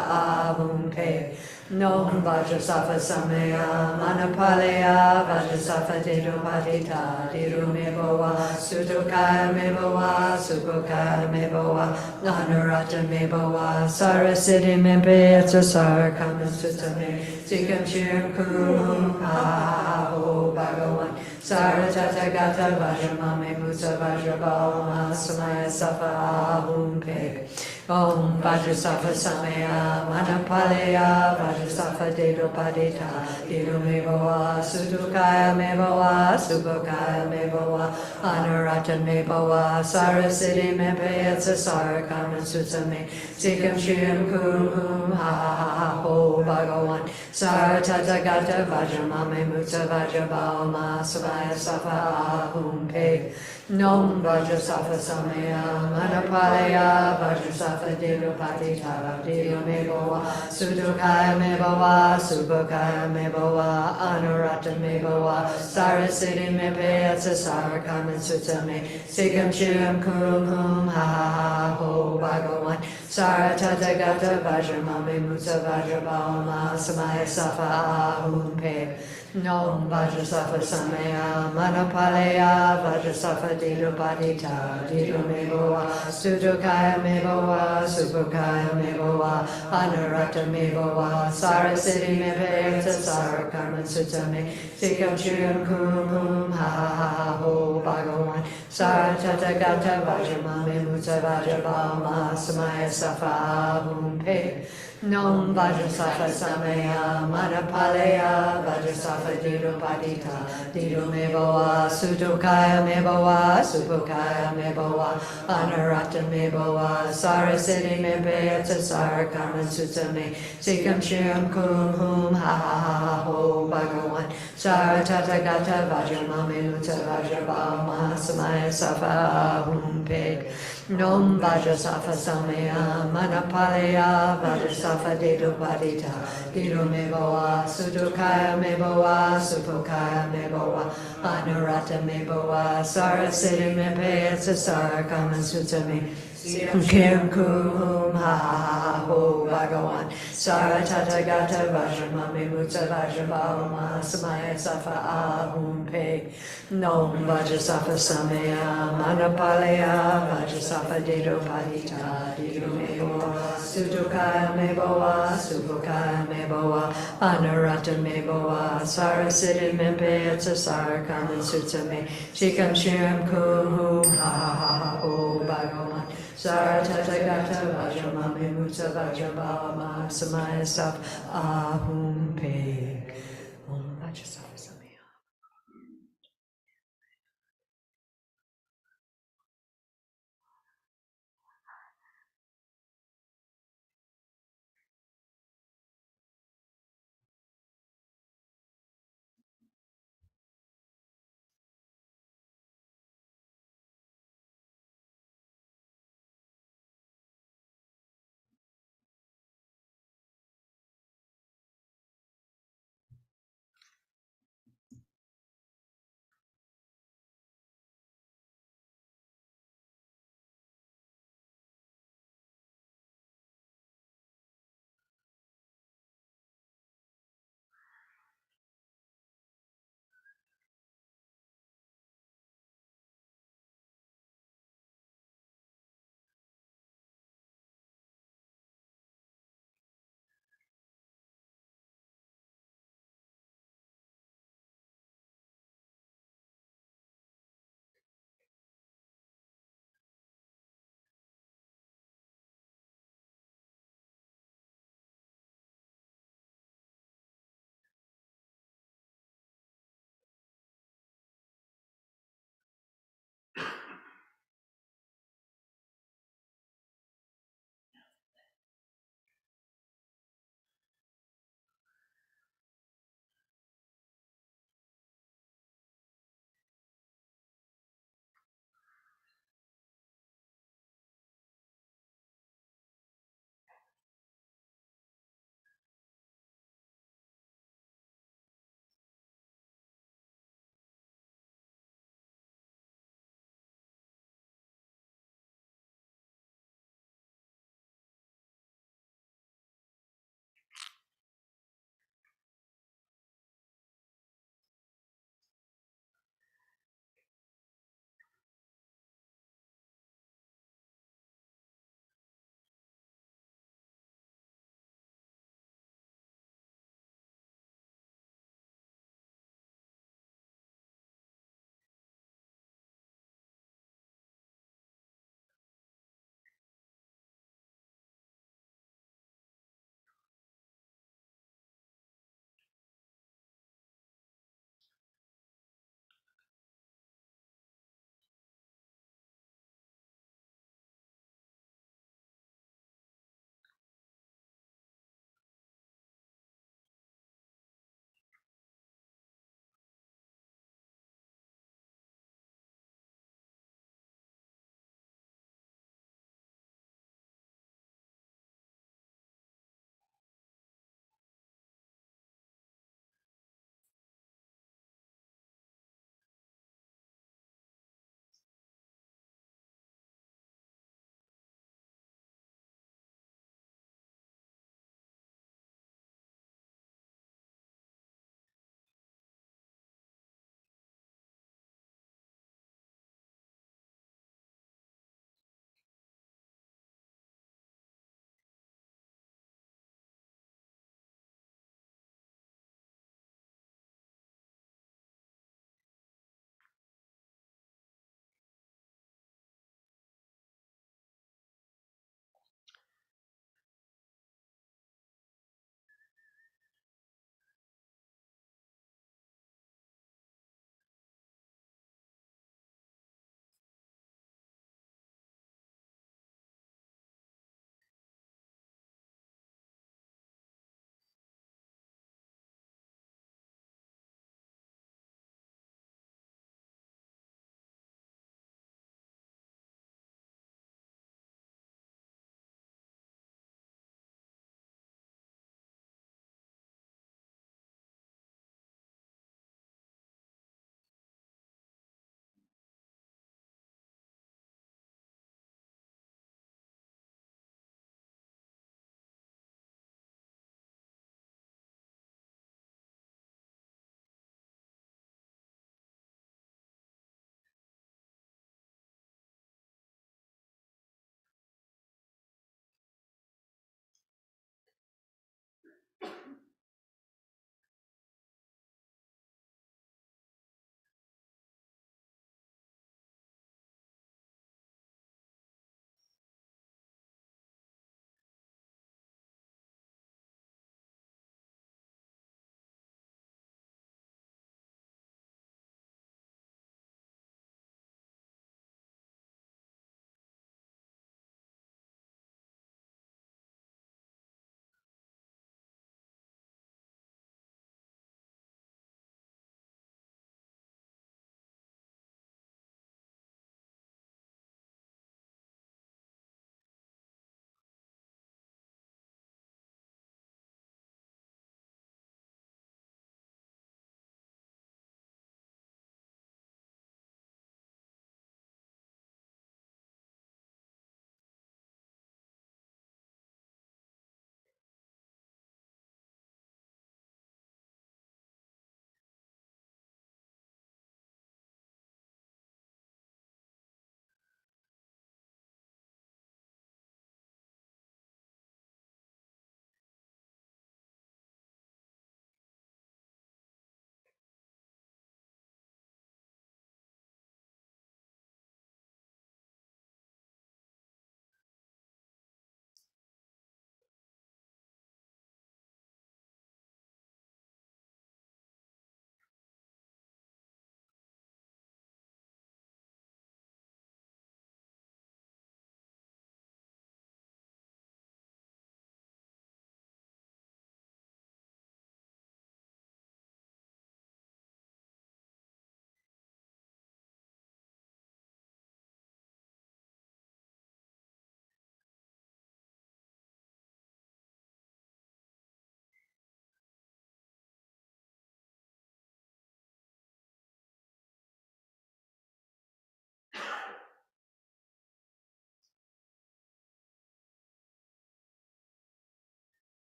Ahum Pe Nom Vajrasattva Samaya Manapalaya Vajrasattva Dedopadita Dedo Mebawa Sudokaya Mebawa Subokaya Mebawa Anarata Mebawa Sarasiti Mepayatsa Sarakama Sutame Sikam Chiram Kum Aho Bhagawan Saratata Gata Vajramame Musa Vajrabama Samaya Safa Ahum Pe Om Vajrasattva Samaya Manapalaya Vajrasattva Dedopadita Dedo Mebawa Sudokaya Mebawa Subokaya Mebawa Anarata Mebawa Sarasiti Mepayatsa Sarakama Sutame Sikam Chiram Kum Hum Ho Bhagawan Saratata Gata Vajramame Musa Vajrabama Samaya Safa Ahum Pe Nom Vajrasattva Samaya Manapalaya Vajrasattva Dedopadita Dedo Mebawa Sudokaya Mebawa Subokaya Mebawa Anurata Mebawa Sarasiti Mepayatsa Sarakama Sutame Sikam Chiram Kum Hum Ho Bhagawan Saratata Gata Vajramame Musa Vajrabama Samaya Safa Ahum Pe Nom Vajrasattva Samaya Manapalaya Vajrasattva Dedopadita Dedo Mebawa Sudokaya Mebawa Subokaya Mebawa Anurata Mebawa Sarasiti Mepayatsa Sarakama Sutame Sikam Chiram Kum Hum Ho Bhagawan Saratata Gata Vajramame Musa Vajrabama Samaya Safa Ahum Pe Nom Vajrasattva Samaya Manapalaya Vajrasattva Dedopadita Dedo Mebawa Sudokaya Mebawa Subokaya Mebawa Anarata Mebawa Sarasiti Mepayatsa Sarakama Sutame Sikam Chiram Kum Hum Ho Bhagawan Saratata Gata Vajramame Musa Vajrabama Samaya Safa Ahum Pe Nom Vajrasattva Samaya Manapalaya Vajrasattva Dedopadita Dedo Mebawa Sudokaya Mebawa Subokaya Mebawa Anurata Mebawa Sarasiti Mepayatsa Sarakama Sutame Sikam Kum Ho Bhagawan Saratata Gata Vajramame Musa Vajrabama Samaya Safa Ahum Pe Nom Vajrasattva Samaya Manapalaya Vajrasattva Dedopadita Dedo Mebawa Sudokaya Mebawa Subokaya Mebawa Anurata Mebawa Sarasiti Mepayatsa Sarakama Sutame Sikam Chiram Kum Ho Bhagawan Saratata Gata Vajramame Musa Vajrabama Samaya Safa Ahum Pe Om Vajrasattva Samaya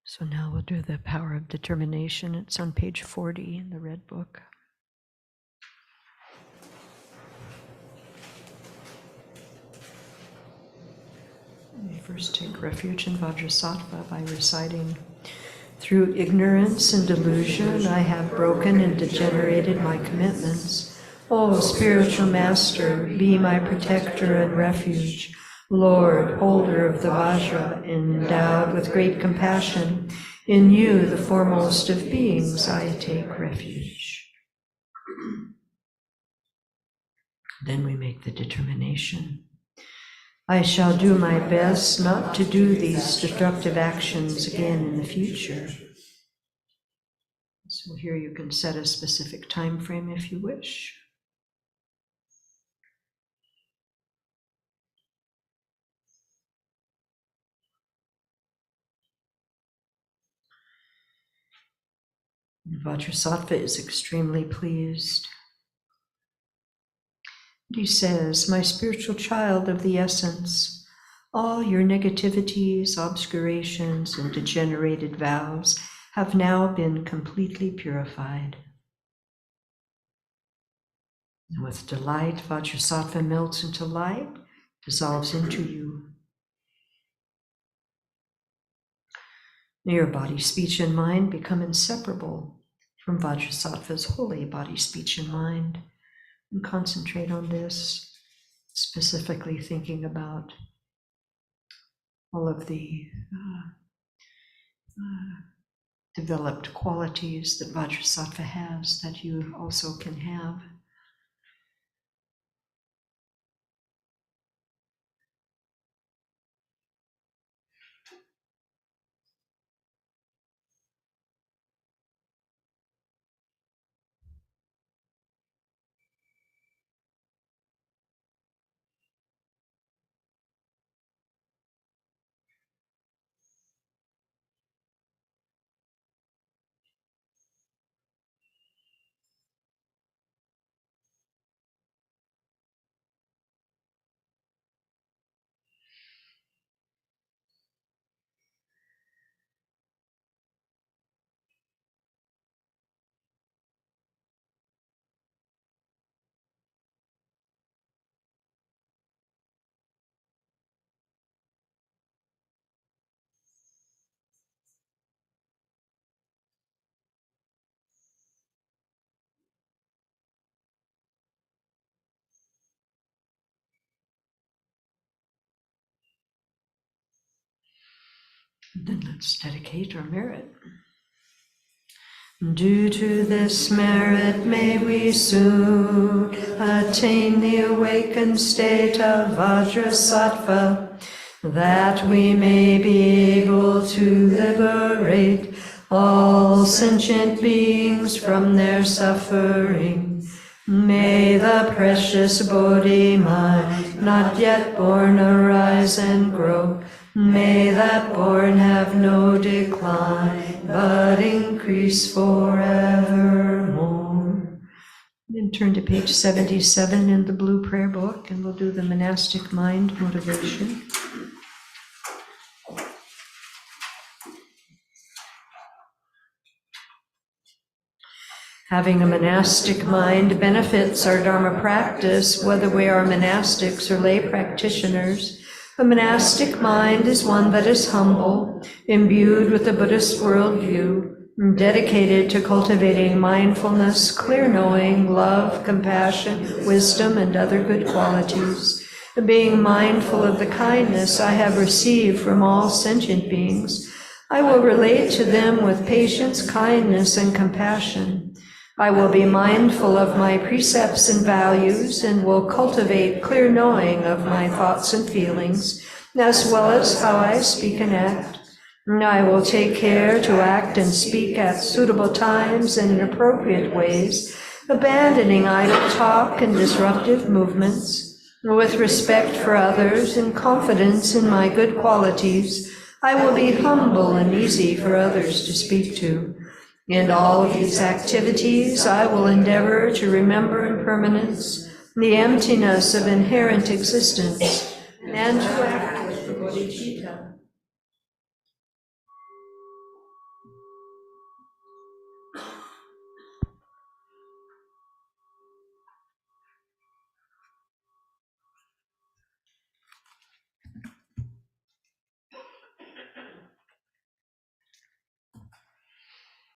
So now we'll do the power of determination. It's on page 40 in the Red Book. We first take refuge in Vajrasattva by reciting, "Through ignorance and delusion I have broken and degenerated my commitments. O spiritual master, be my protector and refuge. Lord, holder of the Vajra, endowed with great compassion, in you, the foremost of beings, I take refuge." Then we make the determination. I shall do my best not to do these destructive actions again in the future. So here you can set a specific time frame if you wish. Vajrasattva is extremely pleased. He says, "My spiritual child of the essence, all your negativities, obscurations, and degenerated vows have now been completely purified." And with delight, Vajrasattva melts into light, dissolves into you. Your body, speech, and mind become inseparable from Vajrasattva's holy body, speech, and mind. And concentrate on this, specifically thinking about all of the developed qualities that Vajrasattva has that you also can have. Then let's dedicate our merit. Due to this merit may we soon attain the awakened state of Vajrasattva, that we may be able to liberate all sentient beings from their suffering. May the precious Bodhi mind not yet born arise and grow. May that born have no decline, but increase forevermore. Then turn to page 77 in the Blue Prayer Book, and we'll do the monastic mind motivation. Having a monastic mind benefits our Dharma practice, whether we are monastics or lay practitioners. A monastic mind is one that is humble, imbued with the Buddhist worldview, dedicated to cultivating mindfulness, clear knowing, love, compassion, wisdom, and other good qualities. Being mindful of the kindness I have received from all sentient beings, I will relate to them with patience, kindness, and compassion. I will be mindful of my precepts and values and will cultivate clear knowing of my thoughts and feelings, as well as how I speak and act. I will take care to act and speak at suitable times and in appropriate ways, abandoning idle talk and disruptive movements. With respect for others and confidence in my good qualities, I will be humble and easy for others to speak to. In all of these activities, I will endeavor to remember impermanence, the emptiness of inherent existence, and to act with the Bodhicitta